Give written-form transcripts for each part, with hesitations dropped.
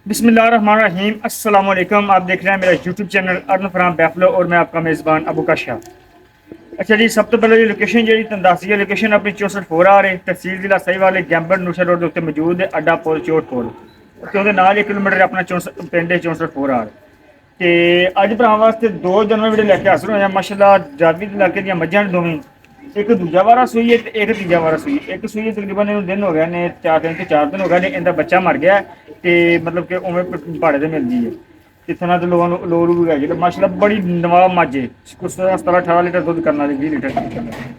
बिस्मिल्लाहिर्रहमानिर्रहीम अस्सलाम वालेकुम। आप देख रहे हैं मेरा यूट्यूब चैनल अर्न फराम बैफलो और मैं आपका मेज़बान अबू का शाह। अच्छा जी, सब तो पहले जी लोकेशन जी तुम है लोकेशन अपनी 64 आ रही तहसील जिला सहीवाल गैंबर नूशा रोड के उत्ते मौजूद है अड्डा पुल चोटपुल ते ਉਹਦੇ ਨਾਲ 1 किलोमीटर अपना पिंड है 64 आ ਤੇ ਅੱਜ ਭਰਾਵਾਂ ਵਾਸਤੇ ਦੋ ਜਾਨਵਰ ਜਿਹੜੇ ਲੈ ਕੇ ਹਾਸਲ ਹੋਏ ਆ ਮਾਸ਼ਾਅੱਲਾ ਜਾਬੀ ਦੇ ਇਲਾਕੇ ਦੀਆਂ ਮੱਝਾਂ ਦੋਵੇਂ ਇੱਕ ਦੂਜਾ ਵਾਰਾ ਸੂਈ ਹੈ ਤੇ ਇੱਕ ਤੀਜਾ ਵਾਰਾ ਸੂਈ ਇੱਕ ਸੂਈ ਤਕਰੀਬਨ ਇਹਨੂੰ ਦਿਨ ਹੋ ਗਿਆ ਨੇ 4 ਦਿਨ ਹੋ ਗਏ ਨੇ ਇਹਦਾ ਬੱਚਾ ਮਰ ਗਿਆ ਤੇ ਮਤਲਬ ਕਿ ਉਵੇਂ ਪਹਾੜੇ ਤੇ ਮਿਲਦੀ ਹੈ ਜਿੱਥੇ ਨਾਲ ਲੋਕਾਂ ਨੂੰ ਲੋੜ ਵੀ ਹੈਗੀ ਤੇ ਮਾਸ਼ਾਅੱਲਾ ਬੜੀ ਨਵਾਬ ਮੱਝ ਹੈ ਕੁਛ 17-18 ਲੀਟਰ ਦੁੱਧ ਕਰਨ ਵਾਲੀ 20 ਲੀਟਰ ਦੁੱਧ ਕਰਨ ਵਾਲੀ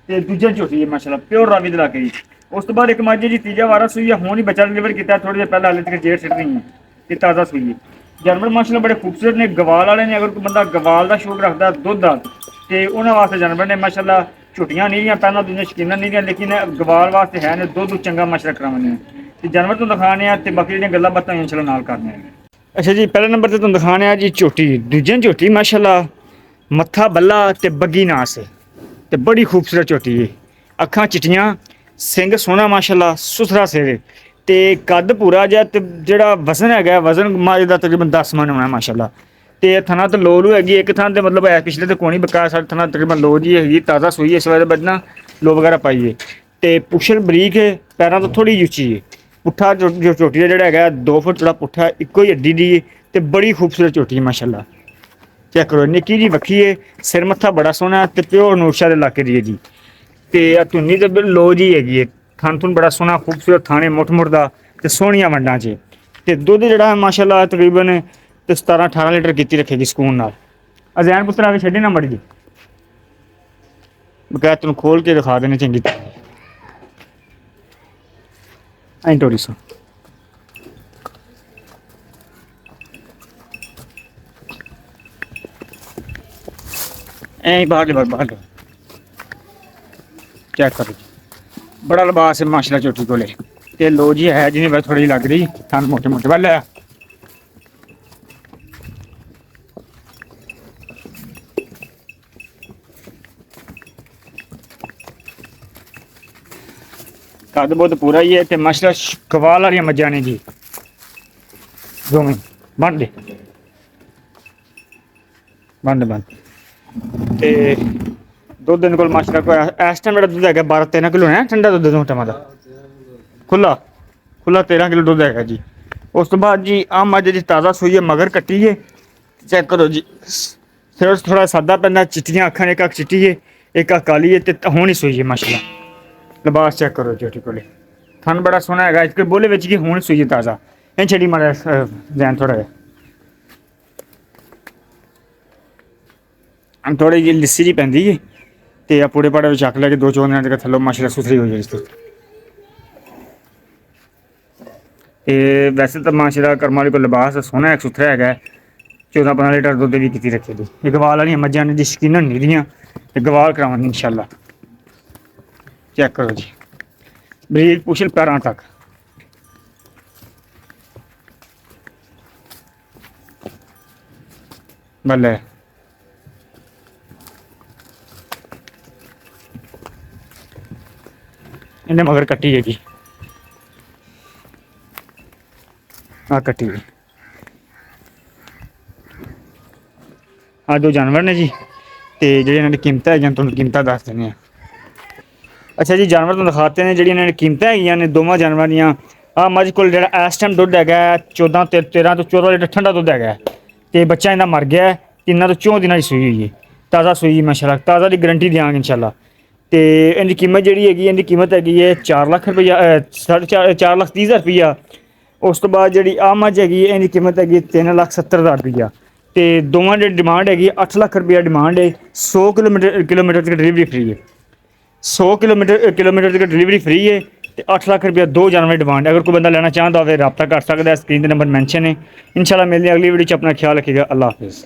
ਤੇ ਦੂਜਾ ਝੋਟੀ ਹੈ ਮਾਸ਼ਾਅੱਲਾ ਪਿਓਰ ਰਾਵੀ ਦੇ ਇਲਾਕੇ ਦੀ। ਉਸ ਤੋਂ ਬਾਅਦ ਇੱਕ ਮੱਝ ਜੀ ਤੀਜਾ ਵਾਰਾ ਸੂਈ ਹੈ ਹੁਣ ਹੀ ਬੱਚਾ ਡਿਲੀਵਰ ਕੀਤਾ ਥੋੜੇ ਜਿਹਾ ਪਹਿਲਾਂ ਹਾਲੇ ਤੱਕ ਜੇਰ ਸਿੱਟ ਰਹੀ ਹੈ ਤੇ ਤਾਜ਼ਾ ਸੂਈ ਹੈ। जानवर माशाल्लाह बड़े खूबसूरत ने गवाल वाले ने अगर कोई बंदा गवाल का शौक रखता दुध का तो उन्होंने वास्ते जानवर ने माशाल्लाह छुट्टियां नहीं रही पहला दूसरी शकीना नहीं रही लेकिन गवाल वास्ते है ने दुध चंगा माशाल्लाह कराने तो जानवर तुम दिखाने तो बाकी जो गल्लां बातां इंशाल्लाह नाल करने। अच्छा जी पहले नंबर पर तुम दिखाने जी झोटी दूजे झोटी माशाल्लाह मत्था बल्ला ते बग्गी नास ते बड़ी खूबसूरत झोटी है अखां चिट्टियां सिंग सोहना माशाल्लाह सुथरा सिर ਤੇ ਕੱਦ ਪੂਰਾ ਜਿਹਾ ਤੇ ਜਿਹੜਾ ਵਜ਼ਨ ਹੈਗਾ ਵਜ਼ਨ ਮੱਝ ਦਾ ਤਕਰੀਬਨ 10 ਮਣ ਹੋਣਾ ਮਾਸ਼ਾਅੱਲਾ ਤੇ ਥਣਾ ਤੇ ਲੋਲੂ ਹੈਗੀ ਇੱਕ ਥਾਂ ਤੇ ਮਤਲਬ ਹੈ ਪਿਛਲੇ ਤੇ ਕੋਣੀ ਬਕਾ ਸਾਡੇ ਥਣਾ ਤਕਰੀਬਨ ਲੋ ਜੀ ਹੈਗੀ ਤਾਜ਼ਾ ਸੂਈ ਇਸ ਵੇਲੇ ਬੱਜਣਾ ਲੋ ਵਗੈਰਾ ਪਾਈਏ ਤੇ ਪੁੱਛਲ ਬਰੀਕ ਹੈ ਪੈਰਾਂ ਤੋਂ ਥੋੜੀ ਉੱਚੀ ਹੈ ਪੁੱਠਾ ਜੋ ਝੋਟੀ ਦਾ ਜਿਹੜਾ ਹੈਗਾ 2 ਫੁੱਟ ਚੌੜਾ ਪੁੱਠਾ ਇੱਕੋ ਹੀ ਹੱਡੀ ਦੀ ਤੇ ਬੜੀ ਖੂਬਸੂਰਤ ਝੋਟੀ ਹੈ ਮਾਸ਼ਾਅੱਲਾ। ਚੈੱਕ ਕਰੋ ਨਿੱਕੀ ਜੀ ਵੱਖੀ ਹੈ ਸਿਰ ਮੱਥਾ ਬੜਾ ਸੋਹਣਾ ਤੇ ਪਿਓਰ ਨੂਰਸ਼ਾ ਦੇ ਇਲਾਕੇ ਦੀ ਹੈ ਜੀ ਤੇ ਆ ਧੁੰਨੀ ਤੇ ਲੋ ਜੀ ਹੈਗੀ ਹੈ ਥਣ ਥੁਣ बड़ा सोहना खूबसूरत थाने मुठ मुठ का तो सोहनिया वंडा च दुध जोड़ा माशाल्लाह तकरीबन 17-18 लीटर की रखेगी सुकून नाल। अजैन पुत्र आगे छे ना मड़ी जी बकाया तेन खोल के दिखा देने चंगी तरह टोरी सो बाहर चेक करो बड़ा लिबास है माशाल्लाह चोटी को लो जी है जिन्हें बस थोड़ी लग रही थान मोटे मोटे वाल है कद बहुत पूरा ही है तो माशाल्लाह कवाल वाली मज्जां ने जी दोवें बन दे बंद ते दुध दिन को माशाल्लाह इस टाइम मेरा दुध है 12-13 किलो है ठंडा दुध दो टाइम का खुला 13 किलो दुध है जी। उस तो बाद जी आम मज जी ताज़ा सूई है मगर कट्टी है चेक करो जी सिर थोड़ा सादा पैदा चिट्टियां अखां एक चिट्टी है एक काली है तो होनी सूई है माशाल्लाह लिबास चेक करो चोटी को थन बड़ा सोहना है इसके बोले बिच की होनी सूई है ताज़ा इन छड़ी माड़ा जैन थोड़ा जिहा थोड़ी जी लिस्सी जी पैंदी है तो पूरे पहाड़े में चक लैके 2-4 दिन तक थल्लों माशाल्लाह सुथरी हो जाए। वैसे तो माशाल्लाह कर्म वाले को लिबास सोहना है सुथरा है 14-15 लीटर दुध भी की रखेगी ये गवाल वाली मज्जां ने जी शकीन नहीं दियाँ गवाल करावांगे इंशाल्लाह। चेक करो जी बरीक पुछल पैरां तक बल्ले इन्हें मगर कट्टी है जी आ कट्टी है आ दो जानवर ने जी तो जी इन्होंने कीमत है तुम कीमत दस देने। अच्छा जी जानवर तुम दिखाते हैं जी इन्होंने कीमत है ने दोवों जानवर दियाँ आ मझ को इस टाइम दुध है 13 तो 14 लीटर ठंडा दुध है तो बच्चा इन्हें मर गया 3 तो 4 दिन की सूई हुई है ताज़ा सूई माशाल्लाह ताज़ा की गारंटी देंगे इंशाल्लाह। तो इनकी कीमत जी हैगी इनकी कीमत हैगी है 4 लाख रुपया 4,30,000 रुपया। उस तो बाद जी आ मझ हैगी इनकी कीमत हैगी 3,70,000 रुपया तो दोवों की डिमांड हैगी 8 लाख रुपया डिमांड है। 100 किलोमीटर तक डिलीवरी फ्री है 100 किलोमीटर तक डिलीवरी फ्री है तो 8 लाख रुपया दो जानवर डिमांड है। अगर कोई बंदा लेना चाहता हो फिर रब्ता कर सकता है स्क्रीन पर नंबर मैंशन है। इंशाल्लाह मिलने अगली वीडियो अपना ख्याल रखिएगा। अल्लाह हाफिज़।